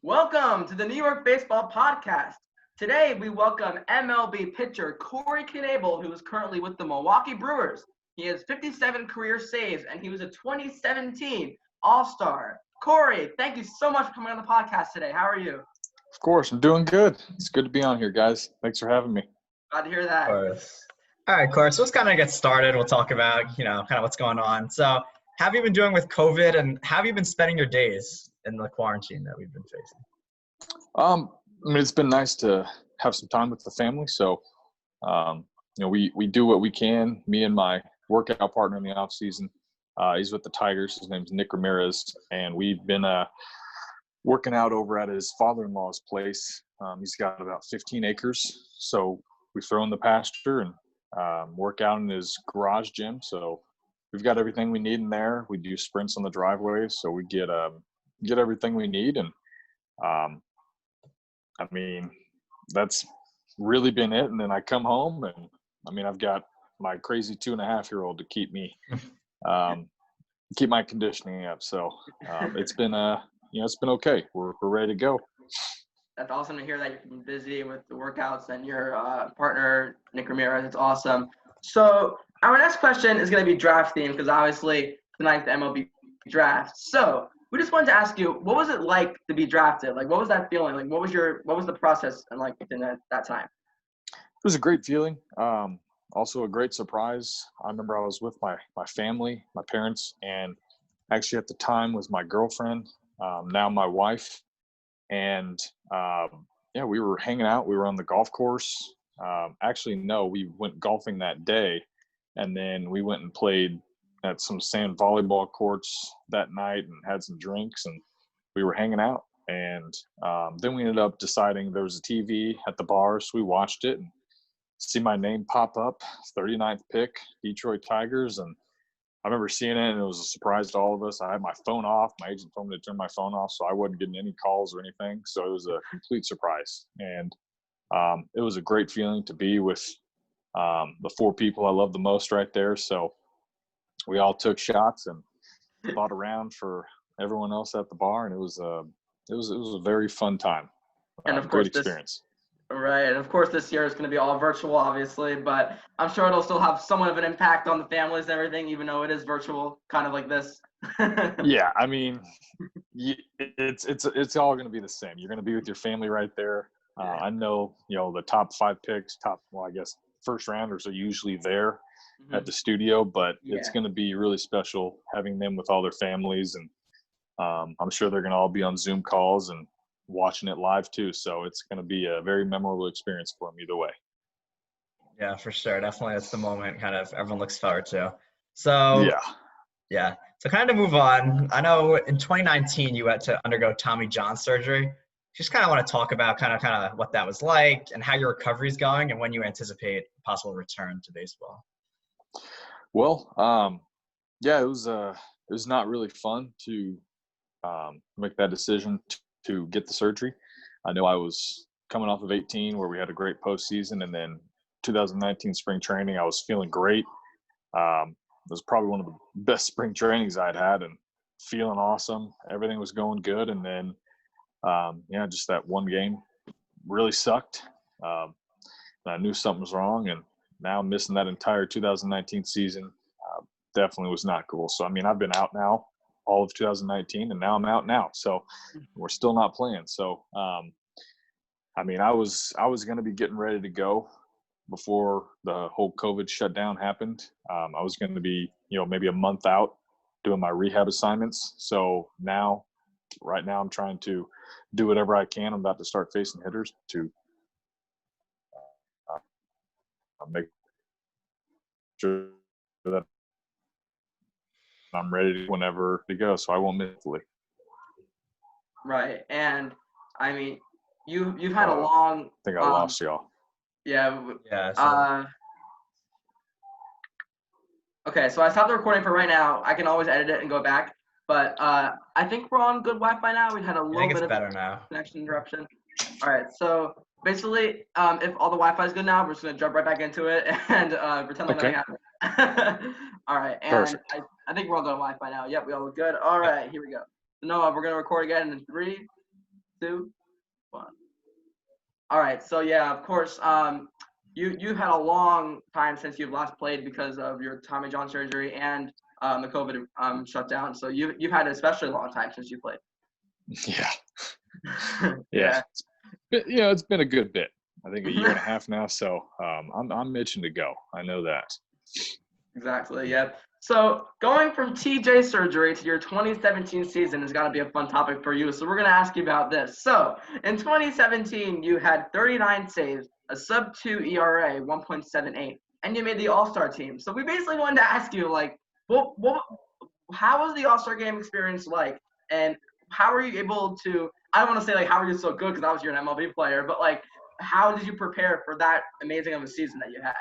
Welcome to the New York Baseball Podcast. Today we welcome MLB pitcher Corey Knebel, who is currently with the Milwaukee Brewers. He has 57 career saves, and he was a 2017 All-Star. Corey, thank you so much for coming on the podcast today. How are you? Of course, I'm doing good. It's good to be on here, guys. Thanks for having me. Glad to hear that. Of course. All right, Corey. So let's kind of get started. We'll talk about, kind of what's going on. So how have you been doing with COVID, and how have you been spending your days in the quarantine that we've been facing? It's been nice to have some time with the family. So, we do what we can. Me and my workout partner in the off season, he's with the Tigers. His name's Nick Ramirez, and we've been working out over at his father-in-law's place. He's got about 15 acres, so we throw in the pasture and work out in his garage gym. So we've got everything we need in there. We do sprints on the driveway, so we get everything we need. And that's really been it. And then I come home, and I've got my crazy 2.5-year-old to keep me keep my conditioning up. So it's been it's been okay. We're ready to go. That's awesome to hear that you've been busy with the workouts and your partner, Nick Ramirez. It's awesome. So our next question is going to be draft themed because obviously tonight's the MLB draft. So we just wanted to ask you, what was it like to be drafted? Like, what was that feeling? Like, what was the process and like within that time? It was a great feeling. Also a great surprise. I remember I was with my family, my parents, and actually at the time was my girlfriend, now my wife. And we were hanging out. We were on the golf course. We went golfing that day, and then we went and played at some sand volleyball courts that night and had some drinks, and we were hanging out. And then we ended up deciding there was a TV at the bar, so we watched it and see my name pop up, 39th pick, Detroit Tigers. And I remember seeing it, and it was a surprise to all of us. I had my phone off. My agent told me to turn my phone off, so I wasn't getting any calls or anything. So it was a complete surprise. And it was a great feeling to be with the 4 people I love the most right there. So we all took shots and fought around for everyone else at the bar, and it was a very fun time. And of course, great experience. Right, and of course this year is going to be all virtual, obviously, but I'm sure it'll still have somewhat of an impact on the families and everything, even though it is virtual, kind of like this. Yeah, it's all going to be the same. You're going to be with your family right there. I know, the top 5 picks, first rounders are usually there at the studio, but it's going to be really special having them with all their families, and I'm sure they're going to all be on Zoom calls and watching it live too. So it's going to be a very memorable experience for them either way. Yeah, for sure. Definitely. That's the moment kind of everyone looks forward to. So yeah. So kind of move on. I know in 2019 you had to undergo Tommy John surgery. Just kind of want to talk about kind of what that was like and how your recovery is going and when you anticipate a possible return to baseball. Well, it was not really fun to make that decision to get the surgery. I know I was coming off of 18 where we had a great postseason, and then 2019 spring training, I was feeling great. It was probably one of the best spring trainings I'd had and feeling awesome. Everything was going good. And then, just that one game really sucked. I knew something was wrong, and now missing that entire 2019 season definitely was not cool. So, I've been out now all of 2019, and now I'm out now. So we're still not playing. So, I was going to be getting ready to go before the whole COVID shutdown happened. I was going to be, maybe a month out doing my rehab assignments. So right now I'm trying to do whatever I can. I'm about to start facing hitters to make sure that I'm ready whenever to go, so I won't mentally. Right, and you've had a long. I think I lost y'all. Yeah. Yeah. Okay, so I stopped the recording for right now. I can always edit it and go back, but I think we're on good Wi-Fi now. We've had a little bit of better now. Connection interruption. All right, so basically, if all the Wi-Fi is good now, we're just gonna jump right back into it and pretend like nothing happened. All right, and I think we're all good on Wi-Fi now. Yep, we all look good. All right, here we go. So Noah, we're gonna record again in 3, 2, 1. All right. So yeah, of course. You had a long time since you've last played because of your Tommy John surgery and the COVID shutdown. So you've had an especially long time since you played. Yeah. Yeah. It's been a good bit. I think a year and a half now. So I'm itching to go. I know that. Exactly. Yep. So going from TJ surgery to your 2017 season has got to be a fun topic for you. So we're going to ask you about this. So in 2017, you had 39 saves, a sub-2 ERA, 1.78, and you made the All-Star team. So we basically wanted to ask you, like, how was the All-Star game experience like, and how were you able to? I don't want to say like how were you so good because obviously you're an MLB player, but like how did you prepare for that amazing of a season that you had?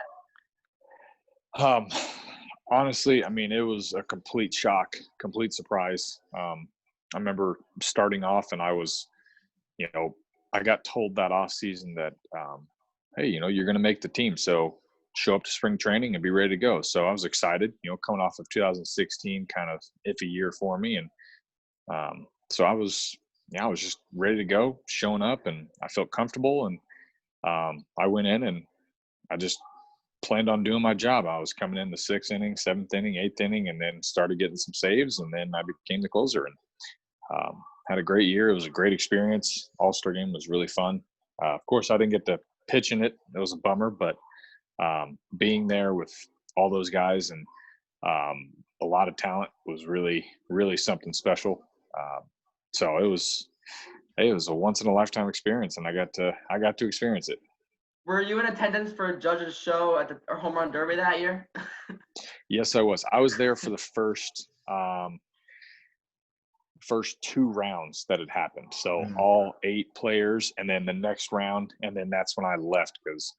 Honestly, I mean, it was a complete shock, complete surprise. I remember starting off and I was, I got told that off season that, hey, you're going to make the team. So show up to spring training and be ready to go. So I was excited, coming off of 2016, kind of iffy year for me. And so I was just ready to go, showing up, and I felt comfortable. And I went in and I just planned on doing my job. I was coming in the 6th inning, 7th inning, 8th inning, and then started getting some saves, and then I became the closer and had a great year. It was a great experience. All-Star game was really fun. Of course, I didn't get to pitch in it. It was a bummer, but being there with all those guys and a lot of talent was really, really something special. So it was a once-in-a-lifetime experience, and I got to experience it. Were you in attendance for Judge's show at the Home Run Derby that year? Yes, I was. I was there for the first 2 rounds that had happened. So all 8 players, and then the next round, and then that's when I left because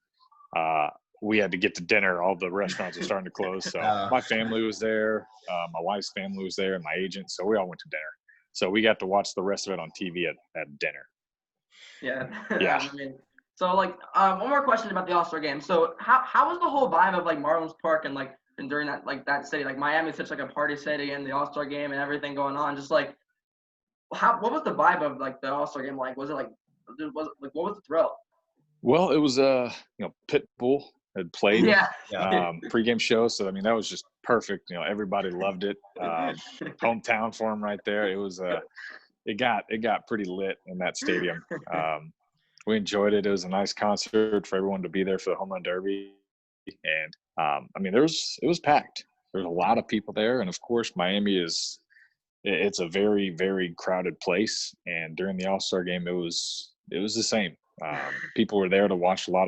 we had to get to dinner. All the restaurants were starting to close. So my family was there, my wife's family was there, and my agent. So we all went to dinner. So we got to watch the rest of it on TV at dinner. Yeah. Yeah. I mean, so like one more question about the All-Star game. So how was the whole vibe of like Marlins Park and like and during that city, like Miami is such like a party city and the All-Star game and everything going on, just like what was the vibe of like the All-Star game like? Was it like what was the thrill? Well, it was Pitbull had played Yeah. pregame show, so I mean that was just perfect. Everybody loved it. Hometown for him right there. It was it got pretty lit in that stadium. We enjoyed it. It was a nice concert for everyone to be there for the Home Run Derby, and I mean it was packed. There's a lot of people there, and of course Miami it's a very, very crowded place. And during the All-Star game, it was the same. People were there to watch a lot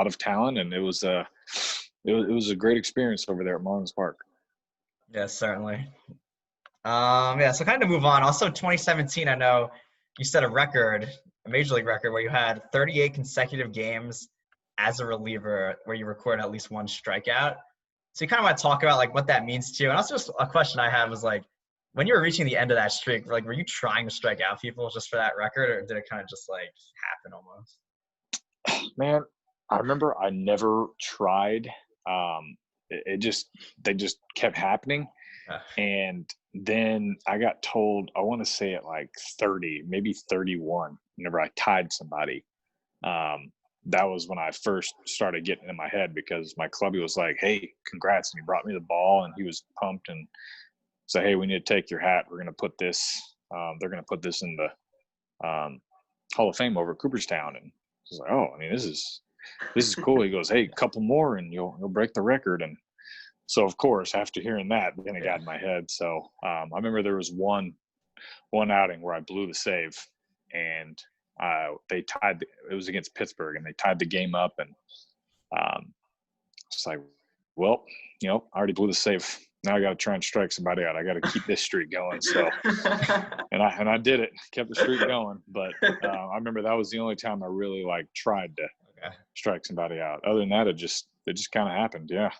of talent, and it was a great experience over there at Marlins Park. Yes, certainly. So kind of move on. Also, 2017, I know you set a major league record, where you had 38 consecutive games as a reliever where you recorded at least 1 strikeout. So you kind of want to talk about like what that means to you. And also just a question I have is like, when you were reaching the end of that streak, like, were you trying to strike out people just for that record, or did it kind of just like happen almost? Man, I remember I never tried. They just kept happening. And then I got told, I want to say at like 30, maybe 31, whenever I tied somebody. That was when I first started getting in my head, because my clubby was like, hey, congrats. And he brought me the ball and he was pumped and said, hey, we need to take your hat. We're going to put this, they're going to put this in the Hall of Fame over at Cooperstown. And I was like, oh, I mean, this is cool. He goes, hey, a couple more and you'll break the record. And so, of course, after hearing that, then it got in my head. So I remember there was one outing where I blew the save, and they tied. It was against Pittsburgh, and they tied the game up. And it's like, well, I already blew the save. Now I got to try and strike somebody out. I got to keep this streak going. So, and I did it, kept the streak going. But I remember that was the only time I really like tried to strike somebody out. Other than that, it just kind of happened. Yeah.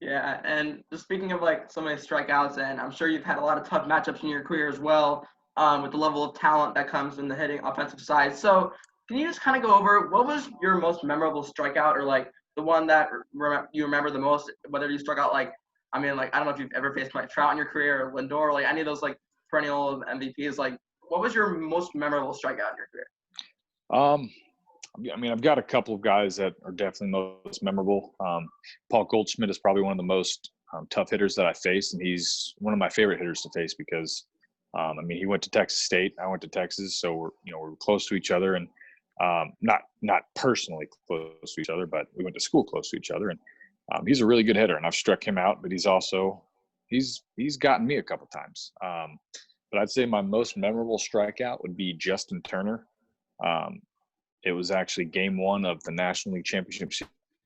Yeah, and just speaking of like so many strikeouts, and I'm sure you've had a lot of tough matchups in your career as well, with the level of talent that comes in the hitting offensive side. So can you just kind of go over what was your most memorable strikeout, or like the one that you remember the most, whether you struck out like, I mean, like, I don't know if you've ever faced Mike Trout in your career or Lindor, like any of those like perennial MVPs, like what was your most memorable strikeout in your career? I mean, I've got a couple of guys that are definitely most memorable. Paul Goldschmidt is probably one of the most tough hitters that I faced, and he's one of my favorite hitters to face because, I mean, he went to Texas State, I went to Texas, so we're close to each other, and not personally close to each other, but we went to school close to each other, and he's a really good hitter, and I've struck him out, but he's gotten me a couple times. But I'd say my most memorable strikeout would be Justin Turner. It was actually game 1 of the National League Championship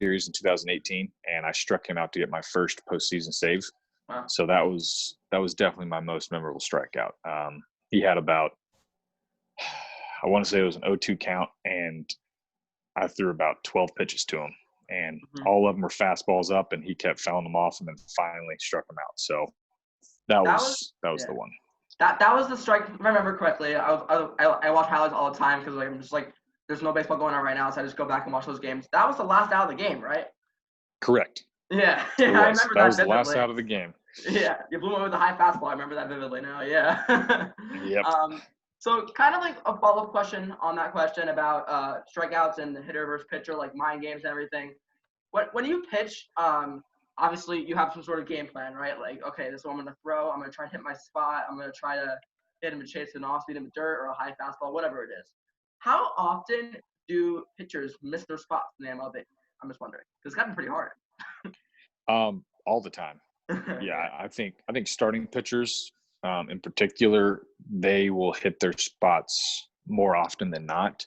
Series in 2018, and I struck him out to get my first postseason save. Wow. So that was definitely my most memorable strikeout. He had about, I want to say it was an 0-2 count, and I threw about 12 pitches to him, and all of them were fastballs up, and he kept fouling them off, and then finally struck them out. So that was the one. That was the strike. If I remember correctly, I watch highlights all the time because like I'm just like, there's no baseball going on right now, so I just go back and watch those games. That was the last out of the game, right? Correct. Yeah, I remember that was vividly. The last out of the game. Yeah, you blew me with a high fastball. I remember that vividly now. Yeah. Yep. So kind of like a follow-up question on that question about strikeouts and hitter versus pitcher, like mind games and everything. When you pitch, obviously you have some sort of game plan, right? Like, okay, this is what I'm going to throw. I'm going to try and hit my spot. I'm going to try to hit him and chase an off-speed in the dirt or a high fastball, whatever it is. How often do pitchers miss their spots in the MLB? I'm just wondering because it's gotten pretty hard. All the time. Yeah, I think starting pitchers, in particular, they will hit their spots more often than not.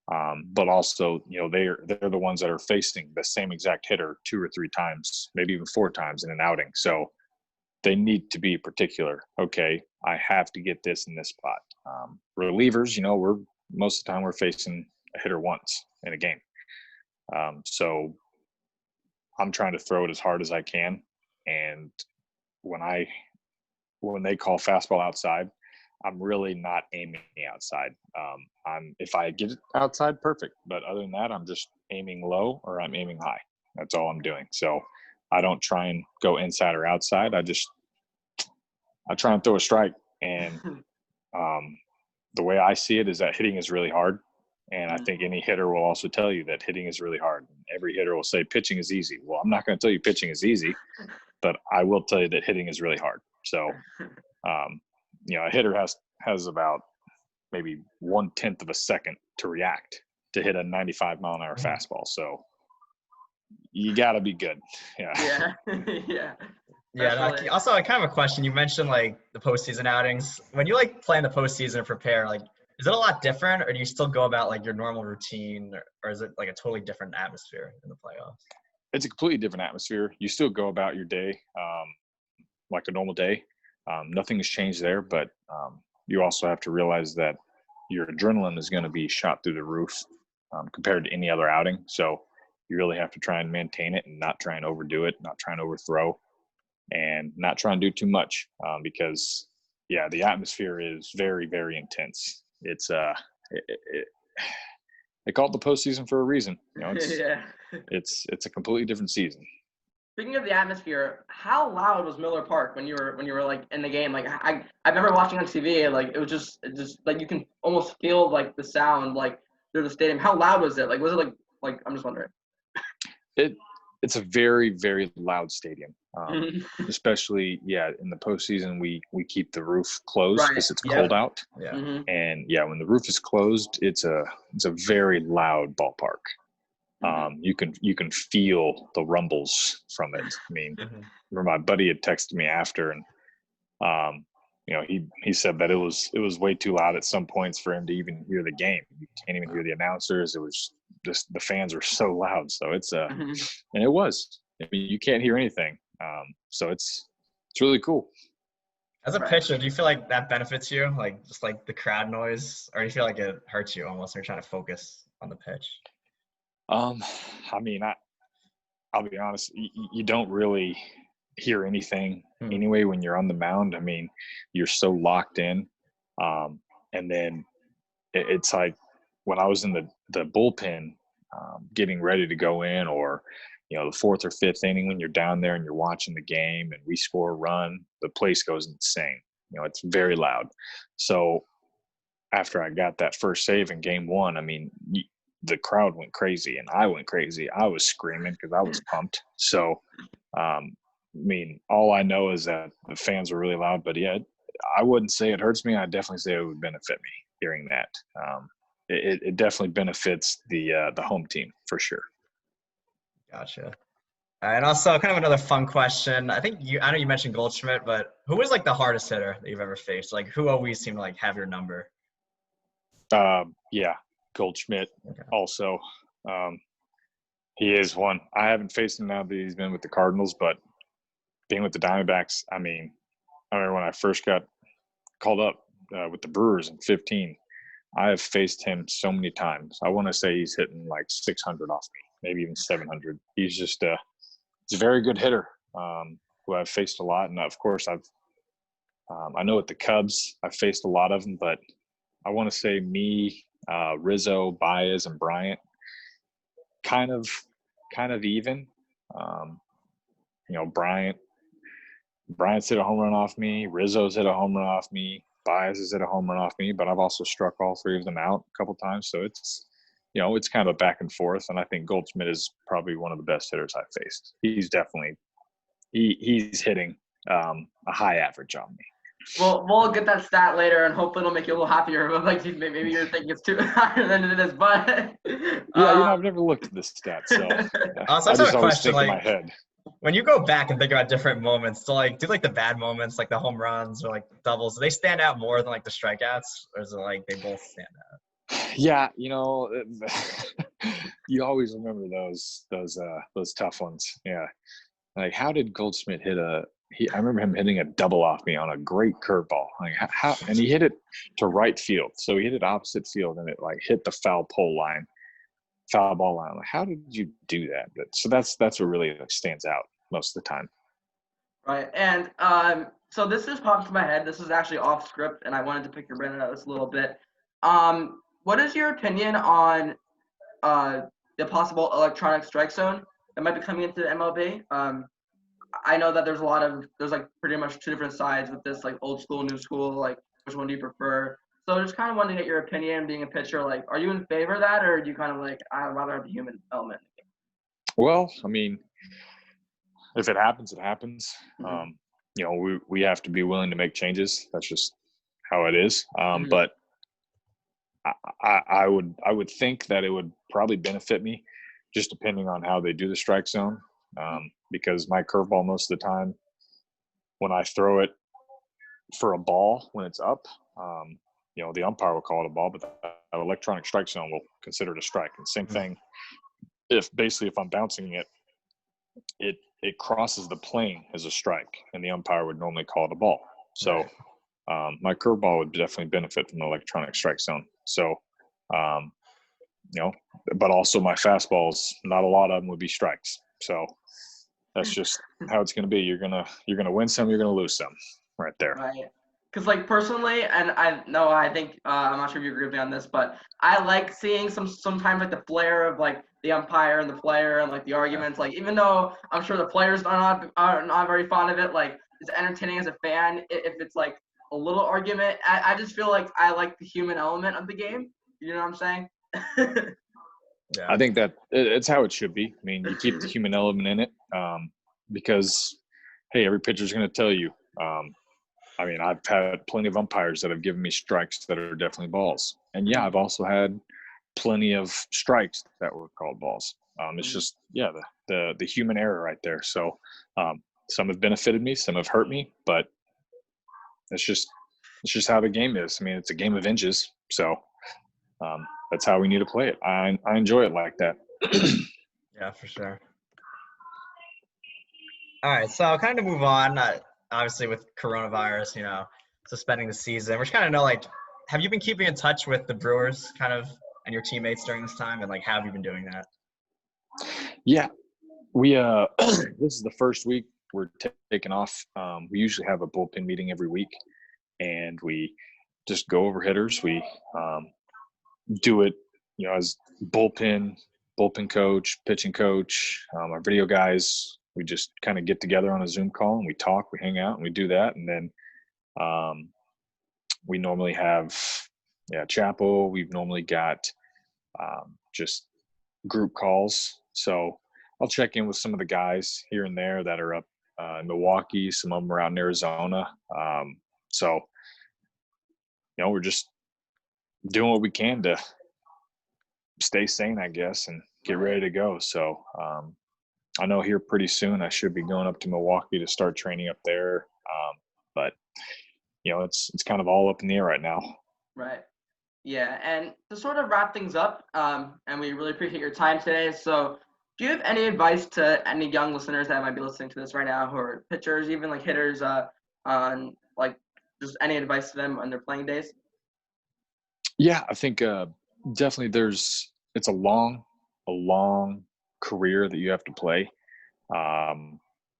But also, they're the ones that are facing the same exact hitter 2 or 3 times, maybe even 4 times in an outing. So they need to be particular. Okay, I have to get this in this spot. Relievers, most of the time we're facing a hitter once in a game. So I'm trying to throw it as hard as I can. And when they call fastball outside, I'm really not aiming outside. If I get it outside, perfect. But other than that, I'm just aiming low or I'm aiming high. That's all I'm doing. So I don't try and go inside or outside. I try and throw a strike. And the way I see it is that hitting is really hard. And I think any hitter will also tell you that hitting is really hard. Every hitter will say pitching is easy. Well, I'm not going to tell you pitching is easy, but I will tell you that hitting is really hard. So, a hitter has about maybe 1/10 of a second to react to hit a 95-mile-an-hour fastball. So you got to be good. Yeah. Yeah. Also, I kind of a question. You mentioned like the postseason outings. When you like play in the postseason and prepare, like, is it a lot different, or do you still go about like your normal routine, or is it like a totally different atmosphere in the playoffs? It's a completely different atmosphere. You still go about your day like a normal day. Nothing has changed there, but you also have to realize that your adrenaline is going to be shot through the roof compared to any other outing. So you really have to try and maintain it and not try and overdo it, not try and overthrow, and not try and do too much because, the atmosphere is very, very intense. It's they call it the postseason for a reason. It's a completely different season. Speaking of the atmosphere, how loud was Miller Park when you were like in the game? Like I remember watching on TV, like it just like you can almost feel like the sound like through the stadium. How loud was it? Like was it like I'm just wondering. It's a very, very loud stadium. Especially in the postseason we keep the roof closed because it's cold out. And when the roof is closed, it's a very loud ballpark. You can feel the rumbles from it. I mean, remember my buddy had texted me after, and he said that it was way too loud at some points for him to even hear the game. You can't even hear the announcers. It was just the fans were so loud. So it's and it was. I mean, you can't hear anything. So it's really cool. As a pitcher, do you feel like that benefits you, like just like the crowd noise, or do you feel like it hurts you almost when you're trying to focus on the pitch? I mean, I'll be honest, you don't really hear anything anyway when you're on the mound. I mean, you're so locked in. And then it's like when I was in the bullpen getting ready to go in, or, the 4th or 5th inning when you're down there and you're watching the game and we score a run, the place goes insane. It's very loud. So after I got that first save in game one, I mean, the crowd went crazy and I went crazy. I was screaming because I was pumped. So, I mean, all I know is that the fans were really loud, but yeah, I wouldn't say it hurts me. I'd definitely say it would benefit me hearing that. It definitely benefits the home team for sure. Gotcha. And also, kind of another fun question. I know you mentioned Goldschmidt, but who was like the hardest hitter that you've ever faced? Like, who always seemed to like have your number? Yeah, Goldschmidt Okay. also. He is one. I haven't faced him now that he's been with the Cardinals, but being with the Diamondbacks, I mean, I remember when I first got called up with the Brewers in 15, I have faced him so many times. I want to say he's hitting like 600 off me, maybe even 700. He's just he's a very good hitter who I've faced a lot. And of course, I know at the Cubs, I've faced a lot of them, but I want to say me, Rizzo, Baez, and Bryant, kind of even. You know, Bryant's hit a home run off me. Rizzo's hit a home run off me. Baez has hit a home run off me, but I've also struck all three of them out a couple times. So it's, you know, it's kind of a back and forth. And I think Goldschmidt is probably one of the best hitters I've faced. He's definitely he's hitting a high average on me. Well, we'll get that stat later, and hopefully it'll make you a little happier. But like maybe you're thinking it's too higher than it is, but yeah, you know, I've never looked at the stats, so I just always think in my head. When you go back and think about different moments, so like do like the bad moments, like the home runs or like doubles, do they stand out more than like the strikeouts, or is it like they both stand out? Yeah, you know, you always remember those tough ones. Yeah, like how did Goldschmidt hit I remember him hitting a double off me on a great curveball. Like and he hit it to right field. So he hit it opposite field and it like hit the foul ball line. Like, how did you do that? So that's what really stands out most of the time. Right. And so this just popped to my head. This is actually off script, and I wanted to pick your brain on this a little bit. What is your opinion on the possible electronic strike zone that might be coming into the MLB? I know that there's like pretty much two different sides with this, like old school, new school. Like, which one do you prefer? So just kind of wanting to get your opinion, being a pitcher. Like, are you in favor of that, or do you kind of like, I'd rather have the human element? Well, I mean, if it happens, it happens. Mm-hmm. You know, we have to be willing to make changes. That's just how it is. Mm-hmm. But I would think that it would probably benefit me, just depending on how they do the strike zone. Because my curveball most of the time, when I throw it for a ball when it's up, you know, the umpire will call it a ball, but the electronic strike zone will consider it a strike. And same thing, if I'm bouncing it, it crosses the plane as a strike, and the umpire would normally call it a ball. So my curveball would definitely benefit from the electronic strike zone. So, you know, but also my fastballs, not a lot of them would be strikes. So that's just how it's going to be. You're gonna win some, you're gonna lose some, right there. Right. Because like personally, and I think I'm not sure if you agree with me on this, but I like seeing sometimes like the flair of like the umpire and the player and like the arguments. Like even though I'm sure the players are not very fond of it, like it's entertaining as a fan if it's like a little argument. I just feel like I like the human element of the game. You know what I'm saying? Yeah. I think that it's how it should be. I mean, you keep the human element in it because, hey, every pitcher is going to tell you. I mean, I've had plenty of umpires that have given me strikes that are definitely balls. And, yeah, I've also had plenty of strikes that were called balls. It's just, yeah, the human error right there. So some have benefited me, some have hurt me, but it's just how the game is. I mean, it's a game of inches. So that's how we need to play it. I enjoy it like that. Yeah, for sure. All right, so I'll kind of move on. Obviously, with coronavirus, you know, suspending the season, we're just kind of know, like, have you been keeping in touch with the Brewers, kind of, and your teammates during this time, and like, how have you been doing that? Yeah, we this is the first week we're taking off. We usually have a bullpen meeting every week, and we just go over hitters. We do it, you know, as bullpen coach, pitching coach, our video guys. We just kind of get together on a Zoom call and we talk, we hang out, and we do that. And then we normally have chapel. We've normally got just group calls. So I'll check in with some of the guys here and there that are up in Milwaukee. Some of them are out in Arizona. So, we're just doing what we can to stay sane, I guess, and get ready to go. So I know here pretty soon I should be going up to Milwaukee to start training up there. But it's kind of all up in the air right now. Right. Yeah. And to sort of wrap things up, and we really appreciate your time today. So do you have any advice to any young listeners that might be listening to this right now, who are pitchers, even like hitters, on like just any advice to them on their playing days? Yeah, I think definitely it's a long career that you have to play. I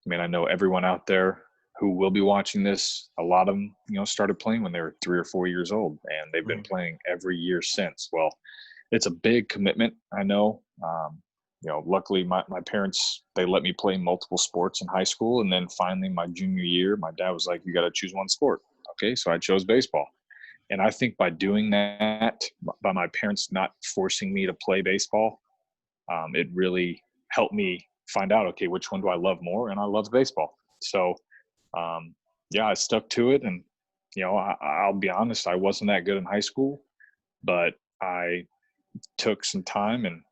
mean, I know everyone out there who will be watching this, a lot of them, started playing when they were 3 or 4 years old, and they've been playing every year since. Well, it's a big commitment, I know. Luckily my parents, they let me play multiple sports in high school. And then finally my junior year, my dad was like, you got to choose one sport. Okay. So I chose baseball. And I think by doing that, by my parents not forcing me to play baseball, it really helped me find out, okay, which one do I love more? And I love baseball. So, I stuck to it. And, I'll be honest, I wasn't that good in high school, but I took some time and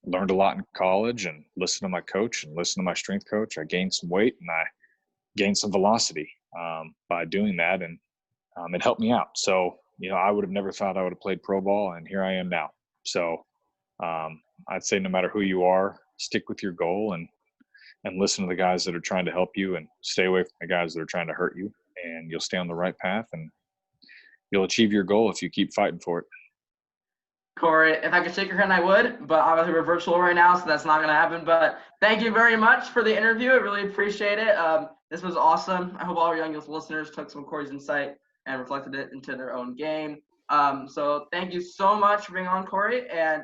learned a lot in college and listened to my coach and listened to my strength coach. I gained some weight and I gained some velocity by doing that. And it helped me out. So, I would have never thought I would have played pro ball, and here I am now. So I'd say no matter who you are, stick with your goal and listen to the guys that are trying to help you, and stay away from the guys that are trying to hurt you, and you'll stay on the right path and you'll achieve your goal if you keep fighting for it. Corey, if I could shake your hand, I would, but obviously we're virtual right now, so that's not going to happen. But thank you very much for the interview. I really appreciate it. This was awesome. I hope all our young listeners took some of Corey's insight and reflected it into their own game. So thank you so much for being on, Corey. And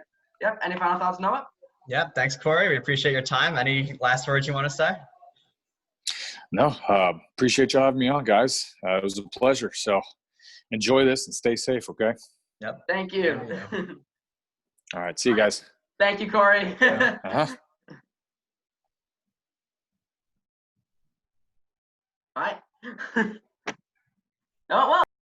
any final thoughts, Noah? Yeah, thanks, Corey. We appreciate your time. Any last words you want to say? No, appreciate y'all having me on, guys. It was a pleasure. So enjoy this and stay safe, okay? Yep. Thank you. All right. See you guys. Thank you, Corey. Bye. Oh, well.